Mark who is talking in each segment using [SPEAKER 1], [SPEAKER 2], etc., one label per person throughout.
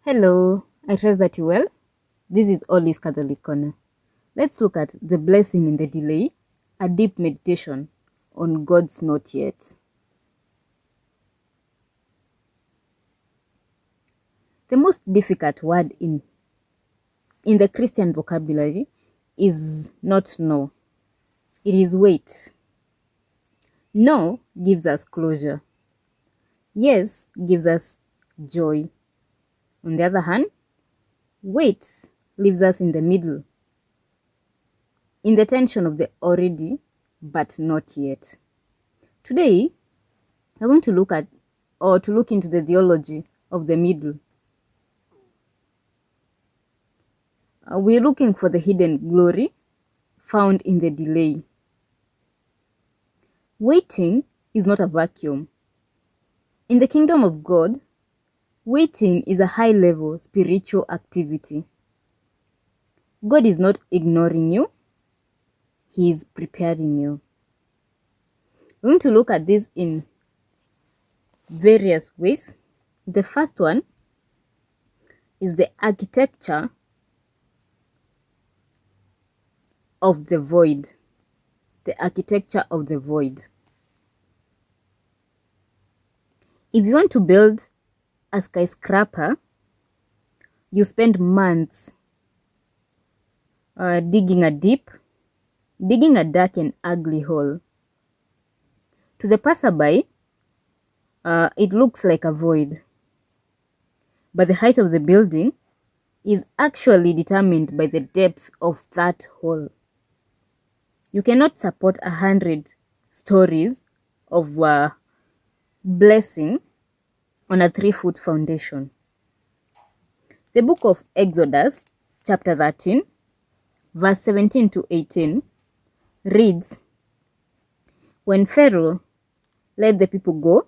[SPEAKER 1] Hello, I trust that you well. This is Ollie's Catholic Corner. Let's look at the blessing in the delay, a deep meditation on God's not yet. The most difficult word in the Christian vocabulary is not no. It is wait. No gives us closure. Yes gives us joy. On the other hand, wait leaves us in the middle, in the tension of the already but not yet. Today, we're going to look into the theology of the middle. We're looking for the hidden glory found in the delay. Waiting is not a vacuum. In the kingdom of God, waiting is a high-level spiritual activity. God is not ignoring you. He is preparing you. We're going to look at this in various ways. The first one is the architecture of the void. The architecture of the void. If you want to build a skyscraper, you spend months digging a dark and ugly hole. To the passerby, it looks like a void. But the height of the building is actually determined by the depth of that hole. You cannot support 100 stories of blessing on a 3-foot foundation. The book of Exodus, chapter 13, verse 17 to 18, reads, "When Pharaoh let the people go,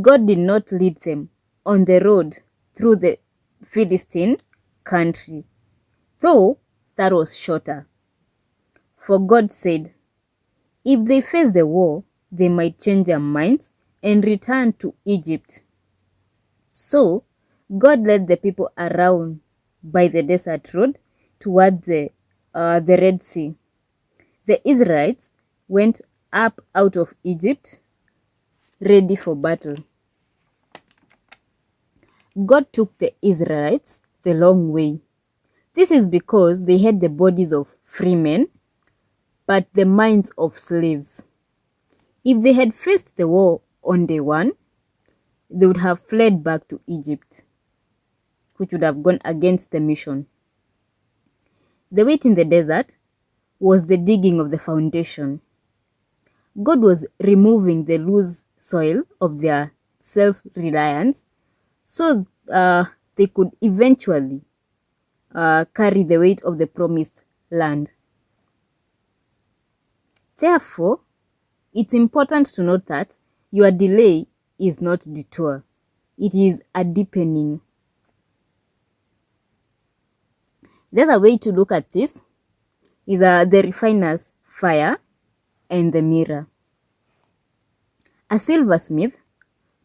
[SPEAKER 1] God did not lead them on the road through the Philistine country, though that was shorter. For God said, if they face the war, they might change their minds and return to Egypt. So God led the people around by the desert road toward the Red Sea. The Israelites went up out of Egypt, ready for battle. God took the Israelites the long way. This is because they had the bodies of free men, but the minds of slaves. If they had faced the war on day one, they would have fled back to Egypt, which would have gone against the mission. The wait in the desert was the digging of the foundation. God was removing the loose soil of their self-reliance so they could eventually carry the weight of the promised land. Therefore, it's important to note that your delay is not detour. It is a deepening. The other way to look at this is the refiner's fire and the mirror. A silversmith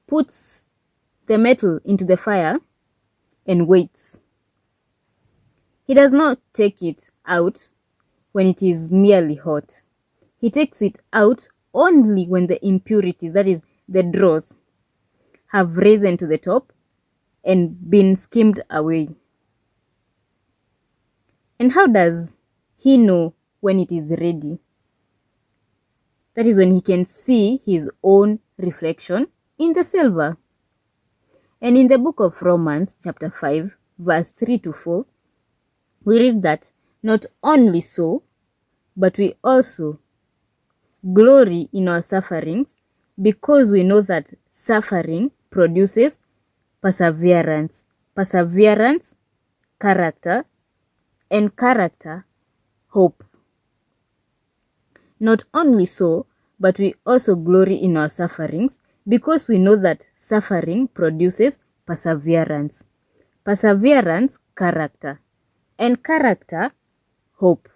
[SPEAKER 1] puts the metal into the fire and waits. He does not take it out when it is merely hot. He takes it out only when the impurities, that is, the dross, have risen to the top and been skimmed away. And how does he know when it is ready? That is when he can see his own reflection in the silver. And in the book of Romans, chapter 5, verse 3 to 4, we read that not only so, but we also glory in our sufferings, because we know that suffering produces perseverance, perseverance, character, and character, hope. Not only so, but we also glory in our sufferings, because we know that suffering produces perseverance, perseverance, character, and character, hope.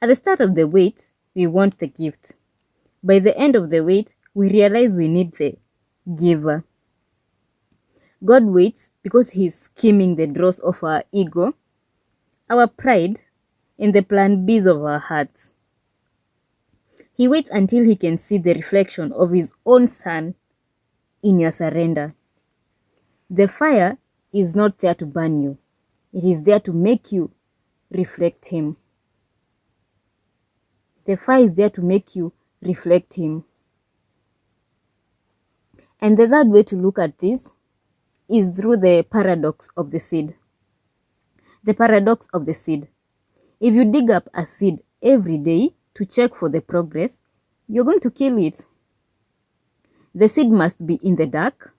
[SPEAKER 1] At the start of the wait, we want the gift. By the end of the wait, we realize we need the giver. God waits because he's skimming the dross of our ego, our pride, and the plan Bs of our hearts. He waits until he can see the reflection of his own son in your surrender. The fire is not there to burn you. It is there to make you reflect him. The fire is there to make you reflect him. And the third way to look at this is through the paradox of the seed. The paradox of the seed. If you dig up a seed every day to check for the progress, you're going to kill it. The seed must be in the dark,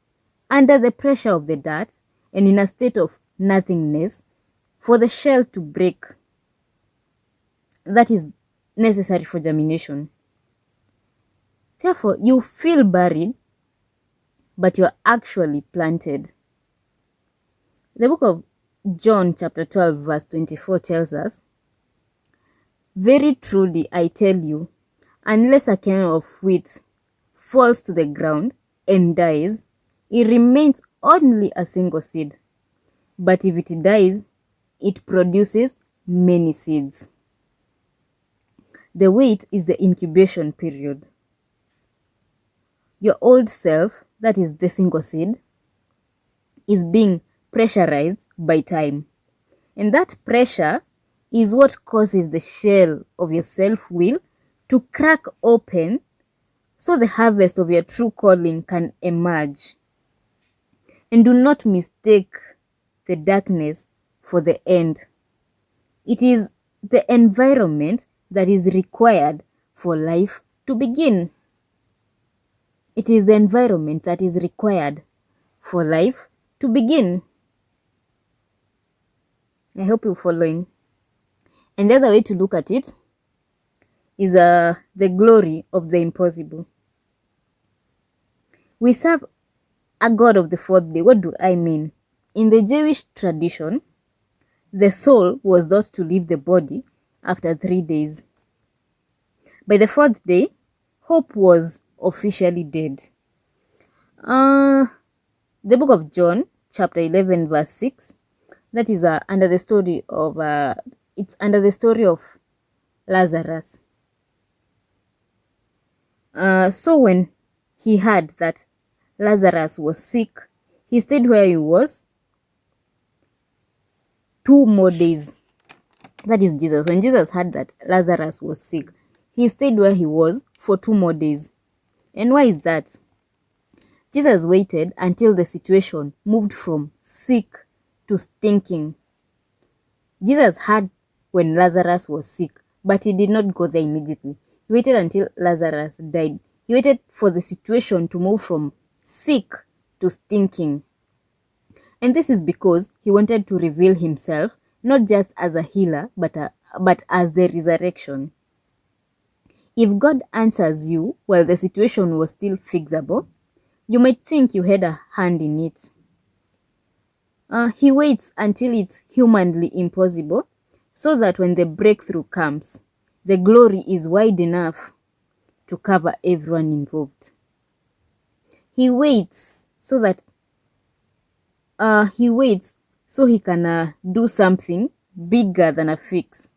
[SPEAKER 1] under the pressure of the dirt, and in a state of nothingness for the shell to break. That is necessary for germination. Therefore, you feel buried, but you're actually planted. The book of John chapter 12 verse 24 tells us, "Very truly I tell you, unless a kernel of wheat falls to the ground and dies, it remains only a single seed. But if it dies, it produces many seeds." The wait is the incubation period. Your old self, that is the single seed, is being pressurized by time. And that pressure is what causes the shell of your self-will to crack open so the harvest of your true calling can emerge. And do not mistake the darkness for the end. It is the environment that is required for life to begin. It is the environment that is required for life to begin. I hope you're following. And the other way to look at it is the glory of the impossible. We serve a God of the fourth day. What do I mean? In the Jewish tradition, the soul was thought to leave the body after 3 days. By the fourth day, hope was officially dead. The book of John, chapter 11, verse 6, that is under the story of Lazarus. So when he heard that Lazarus was sick, he stayed where he was 2 more days. That is Jesus. When Jesus heard that Lazarus was sick, he stayed where he was for 2 more days. And why is that? Jesus waited until the situation moved from sick to stinking. Jesus heard when Lazarus was sick, but he did not go there immediately. He waited until Lazarus died. He waited for the situation to move from sick to stinking. And this is because he wanted to reveal himself not just as a healer, but as the resurrection. If God answers you while the situation was still fixable, you might think you had a hand in it. He waits until it's humanly impossible, so that when the breakthrough comes, the glory is wide enough to cover everyone involved. He waits so that he can do something bigger than a fix.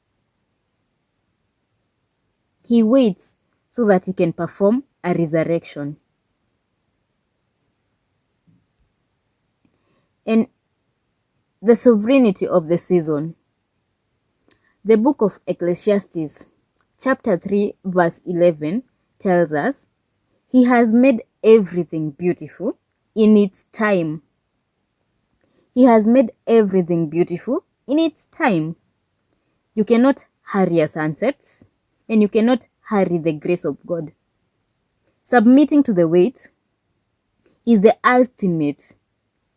[SPEAKER 1] He waits so that he can perform a resurrection. And the sovereignty of the season. The book of Ecclesiastes, chapter 3, verse 11, tells us, "He has made everything beautiful in its time." He has made everything beautiful in its time. You cannot hurry a sunset, and you cannot hurry the grace of God. Submitting to the wait is the ultimate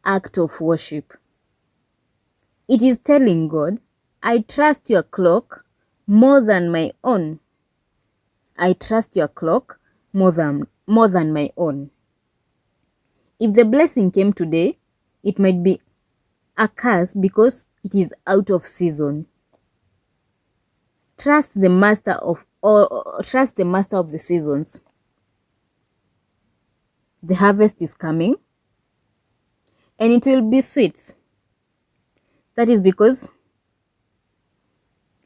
[SPEAKER 1] act of worship. It is telling God, "I trust your clock more than my own. I trust your clock more than my own." If the blessing came today, it might be a curse because it is out of season. Trust the master of the seasons. The harvest is coming. and it will be sweet. That is because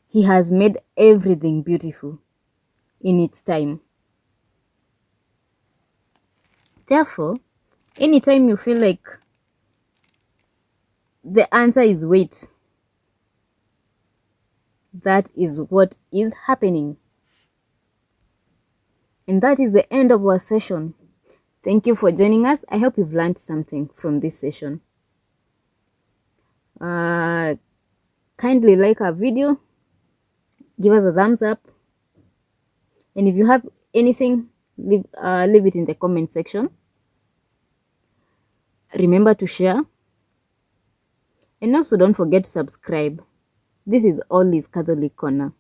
[SPEAKER 1] He has made everything beautiful in its time. Therefore, anytime you feel like the answer is wait, that is what is happening. And that is the end of our session. Thank you for joining us. I hope you've learned something from this session. Kindly like our video, give us a thumbs up, and if you have anything, leave it in the comment section. Remember to share, and also don't forget to subscribe. This is Ollie's Catholic Corner.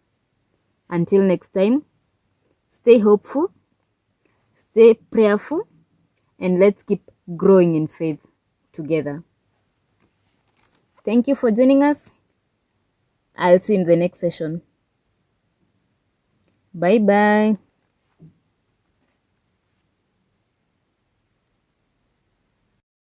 [SPEAKER 1] Until next time, stay hopeful, stay prayerful, and let's keep growing in faith together. Thank you for joining us. I'll see you in the next session. Bye bye.